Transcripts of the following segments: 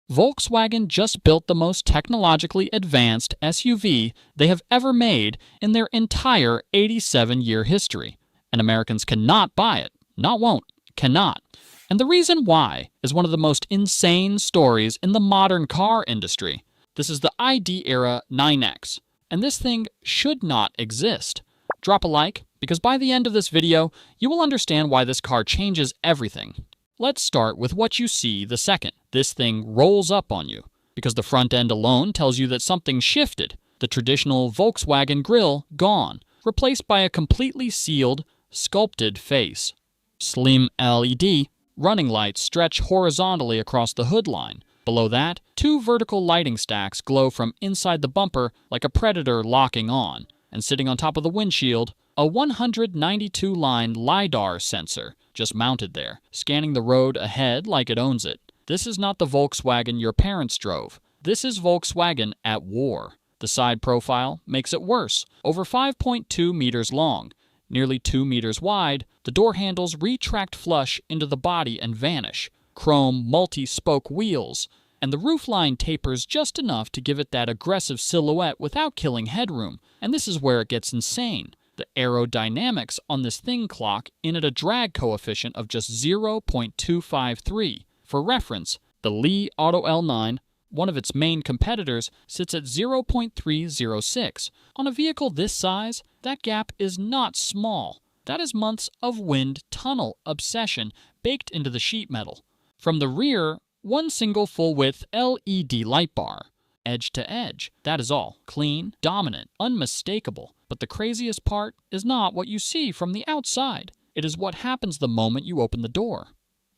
Volkswagen just built the most technologically advanced SUV they have ever made in their entire 87-year history. And Americans cannot buy it. Not won't. Cannot. And the reason why is one of the most insane stories in the modern car industry. This is the ID Era 9X. And this thing should not exist. Drop a like, because by the end of this video, you will understand why this car changes everything. Let's start with what you see the second this thing rolls up on you, because the front end alone tells you that something shifted. The traditional Volkswagen grille gone, replaced by a completely sealed, sculpted face. Slim LED running lights stretch horizontally across the hood line. Below that, two vertical lighting stacks glow from inside the bumper like a predator locking on. And sitting on top of the windshield, a 192-line LiDAR sensor just mounted there, scanning the road ahead like it owns it. This is not the Volkswagen your parents drove. This is Volkswagen at war. The side profile makes it worse. Over 5.2 meters long, nearly 2 meters wide, the door handles retract flush into the body and vanish. Chrome multi-spoke wheels, and the roofline tapers just enough to give it that aggressive silhouette without killing headroom. And this is where it gets insane. The aerodynamics on this thing clock in at a drag coefficient of just 0.253. For reference, the Li Auto L9, one of its main competitors, sits at 0.306. On a vehicle this size, that gap is not small. That is months of wind tunnel obsession baked into the sheet metal. From the rear, one single full-width LED light bar. Edge to edge. That is all. Clean, dominant, unmistakable. But the craziest part is not what you see from the outside. It is what happens the moment you open the door.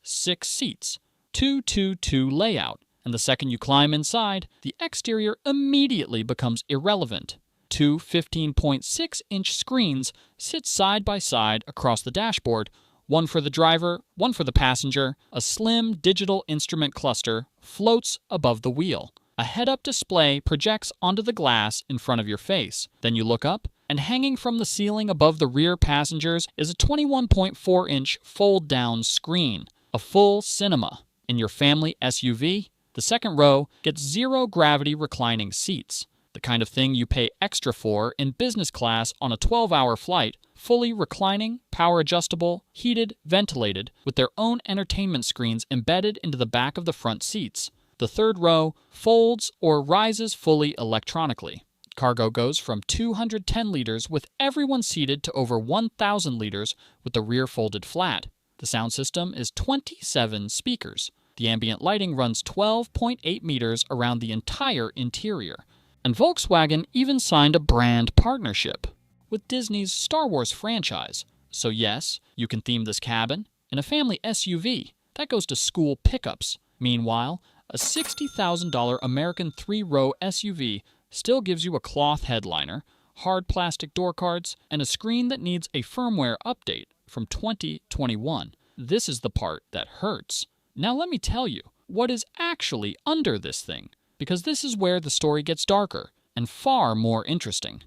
6 seats. 2-2-2 layout. And the second you climb inside, the exterior immediately becomes irrelevant. Two 15.6-inch screens sit side by side across the dashboard. One for the driver, one for the passenger. A slim digital instrument cluster floats above the wheel. A head-up display projects onto the glass in front of your face. Then you look up, and hanging from the ceiling above the rear passengers is a 21.4-inch fold-down screen, a full cinema. In your family SUV, the second row gets zero-gravity reclining seats, the kind of thing you pay extra for in business class on a 12-hour flight, fully reclining, power-adjustable, heated, ventilated, with their own entertainment screens embedded into the back of the front seats. The third row folds or rises fully electronically. Cargo goes from 210 liters with everyone seated to over 1,000 liters with the rear folded flat. The sound system is 27 speakers. The ambient lighting runs 12.8 meters around the entire interior. And Volkswagen even signed a brand partnership with Disney's Star Wars franchise. So yes, you can theme this cabin in a family SUV. That goes to school pickups. Meanwhile, a $60,000 American 3-row SUV still gives you a cloth headliner, hard plastic door cards, and a screen that needs a firmware update from 2021. This is the part that hurts. Now let me tell you what is actually under this thing, because this is where the story gets darker and far more interesting.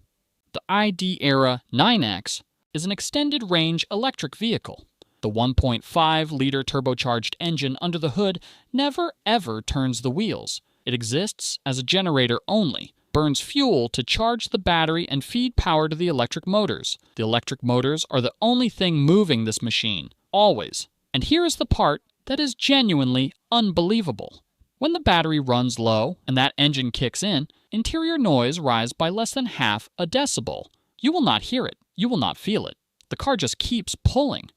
The ID Era 9X is an extended-range electric vehicle. The 1.5-liter turbocharged engine under the hood never ever turns the wheels. It exists as a generator only, burns fuel to charge the battery and feed power to the electric motors. The electric motors are the only thing moving this machine, always. And here is the part that is genuinely unbelievable. When the battery runs low and that engine kicks in, interior noise rises by less than half a decibel. You will not hear it. You will not feel it. The car just keeps pulling.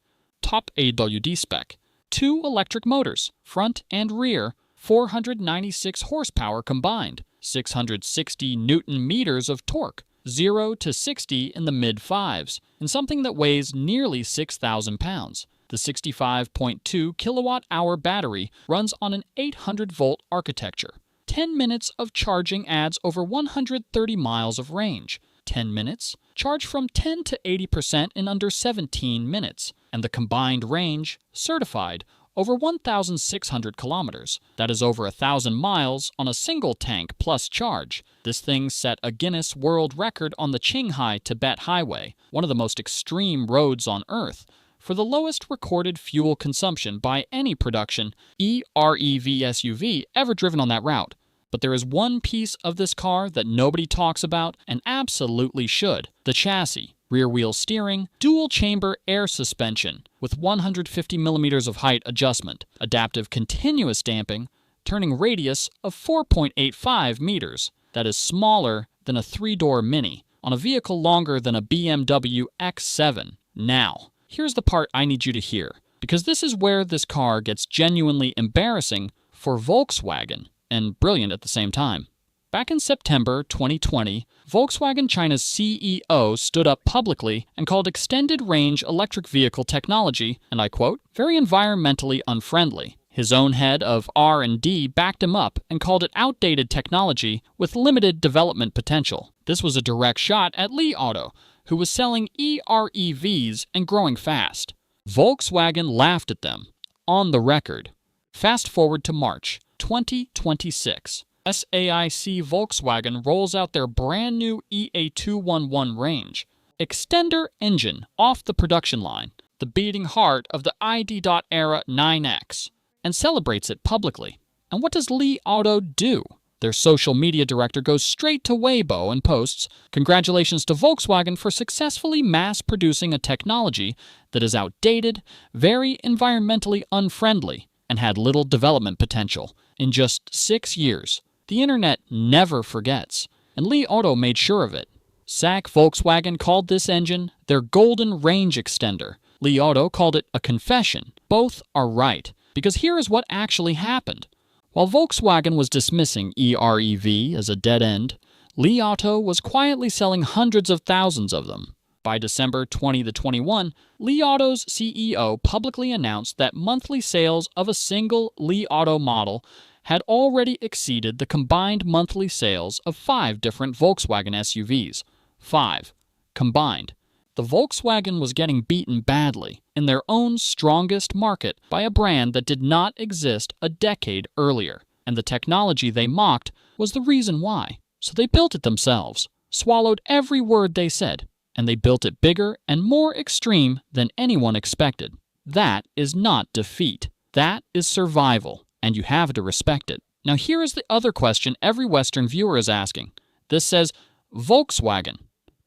Top AWD spec. 2 electric motors, front and rear, 496 horsepower combined, 660 newton meters of torque, 0 to 60 in the mid-5s, and something that weighs nearly 6,000 pounds. The 65.2 kilowatt-hour battery runs on an 800-volt architecture. 10 minutes of charging adds over 130 miles of range. 10 minutes? Charge from 10 to 80% in under 17 minutes. And the combined range, certified, over 1,600 kilometers. That is over 1,000 miles on a single tank plus charge. This thing set a Guinness World Record on the Qinghai-Tibet Highway, one of the most extreme roads on Earth, for the lowest recorded fuel consumption by any production EREV SUV ever driven on that route. But there is one piece of this car that nobody talks about and absolutely should: the chassis. Rear-wheel steering, dual-chamber air suspension with 150 millimeters of height adjustment, adaptive continuous damping, turning radius of 4.85 meters. That is smaller than a 3-door Mini on a vehicle longer than a BMW X7. Now, here's the part I need you to hear, because this is where this car gets genuinely embarrassing for Volkswagen and brilliant at the same time. Back in September 2020, Volkswagen China's CEO stood up publicly and called extended-range electric vehicle technology, and I quote, very environmentally unfriendly. His own head of R&D backed him up and called it outdated technology with limited development potential. This was a direct shot at Li Auto, who was selling EREVs and growing fast. Volkswagen laughed at them, on the record. Fast forward to March 2026. SAIC Volkswagen rolls out their brand new EA211 range. Extender engine off the production line, the beating heart of the ID.ERA 9X, and celebrates it publicly. And what does Li Auto do? Their social media director goes straight to Weibo and posts, "Congratulations to Volkswagen for successfully mass-producing a technology that is outdated, very environmentally unfriendly, and had little development potential in just 6 years." The internet never forgets, and Li Auto made sure of it. SAIC Volkswagen called this engine their golden range extender. Li Auto called it a confession. Both are right, because here is what actually happened. While Volkswagen was dismissing EREV as a dead end, Li Auto was quietly selling hundreds of thousands of them. By December 2021, Li Auto's CEO publicly announced that monthly sales of a single Li Auto model had already exceeded the combined monthly sales of 5 different Volkswagen SUVs. 5. Combined. The Volkswagen was getting beaten badly in their own strongest market by a brand that did not exist a decade earlier, and the technology they mocked was the reason why. So they built it themselves, swallowed every word they said, and they built it bigger and more extreme than anyone expected. That is not defeat. That is survival. And you have to respect it. Now here is the other question every Western viewer is asking. This says, Volkswagen.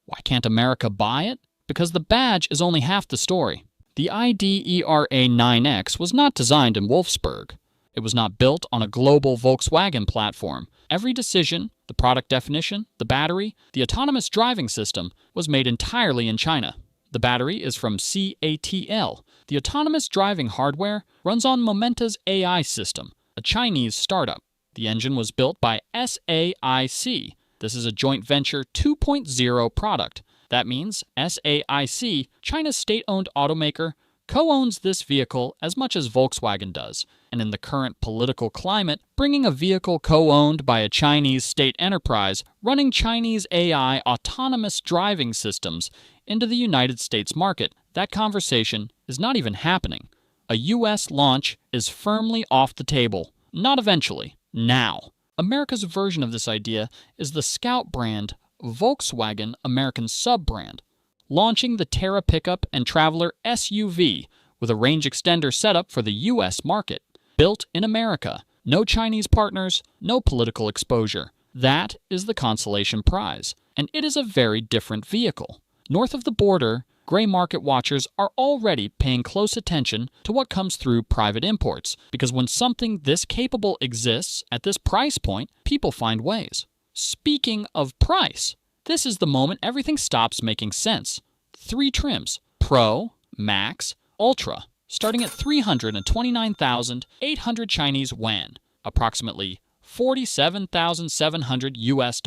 Why can't America buy it? Because the badge is only half the story. The ID.ERA 9X was not designed in Wolfsburg. It was not built on a global Volkswagen platform. Every decision, the product definition, the battery, the autonomous driving system was made entirely in China. The battery is from CATL. The autonomous driving hardware runs on Momenta's AI system, a Chinese startup. The engine was built by SAIC. This is a joint venture 2.0 product. That means SAIC, China's state-owned automaker, co-owns this vehicle as much as Volkswagen does. And in the current political climate, bringing a vehicle co-owned by a Chinese state enterprise running Chinese AI autonomous driving systems into the United States market, that conversation is not even happening. A U.S. launch is firmly off the table. Not eventually. Now. America's version of this idea is the Scout brand Volkswagen American sub-brand, launching the Terra pickup and Traveler SUV with a range extender setup for the U.S. market. Built in America. No Chinese partners, no political exposure. That is the consolation prize. And it is a very different vehicle. North of the border, gray market watchers are already paying close attention to what comes through private imports, because when something this capable exists at this price point, people find ways. Speaking of price, this is the moment everything stops making sense. 3 trims: Pro, Max, Ultra, starting at 329,800 Chinese yuan, approximately $47,700 US.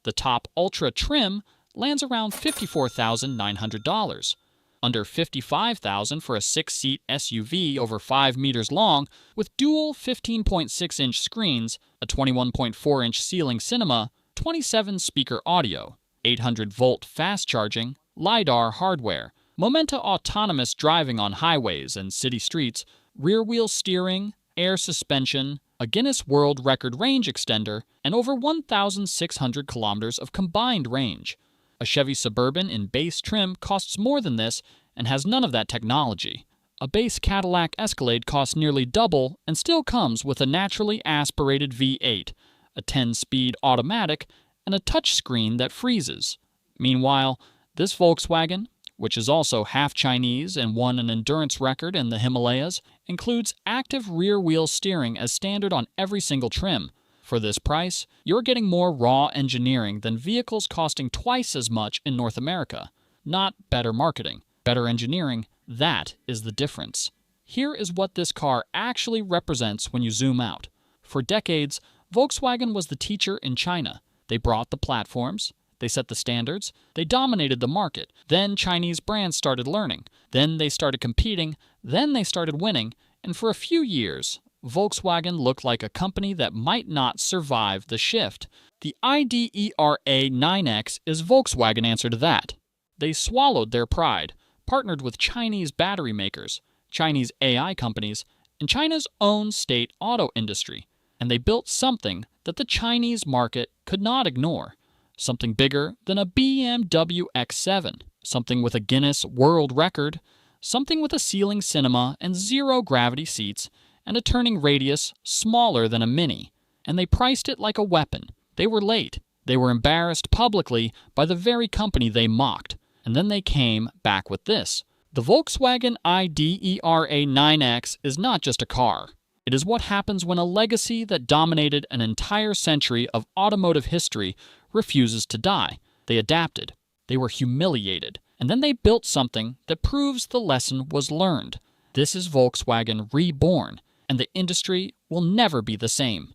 The top Ultra trim lands around $54,900, under $55,000 for a 6-seat SUV over 5 meters long with dual 15.6-inch screens, a 21.4-inch ceiling cinema, 27-speaker audio, 800-volt fast charging, LiDAR hardware, Momenta autonomous driving on highways and city streets, rear-wheel steering, air suspension, a Guinness World Record range extender, and over 1,600 kilometers of combined range. A Chevy Suburban in base trim costs more than this and has none of that technology. A base Cadillac Escalade costs nearly double and still comes with a naturally aspirated V8, a 10-speed automatic, and a touchscreen that freezes. Meanwhile, this Volkswagen, which is also half Chinese and won an endurance record in the Himalayas, includes active rear-wheel steering as standard on every single trim. For this price, you're getting more raw engineering than vehicles costing twice as much in North America. Not better marketing, better engineering, that is the difference. Here is what this car actually represents when you zoom out. For decades, Volkswagen was the teacher in China. They brought the platforms, they set the standards, they dominated the market. Then Chinese brands started learning. Then they started competing. Then they started winning. And for a few years, Volkswagen looked like a company that might not survive the shift. The IDERA 9X is Volkswagen's answer to that. They swallowed their pride, partnered with Chinese battery makers, Chinese AI companies, and China's own state auto industry. And they built something that the Chinese market could not ignore. Something bigger than a BMW X7. Something with a Guinness World Record. Something with a ceiling cinema and zero gravity seats and a turning radius smaller than a Mini. And they priced it like a weapon. They were late. They were embarrassed publicly by the very company they mocked. And then they came back with this. The Volkswagen IDERA 9X is not just a car. It is what happens when a legacy that dominated an entire century of automotive history refuses to die. They adapted. They were humiliated. And then they built something that proves the lesson was learned. This is Volkswagen reborn, and the industry will never be the same.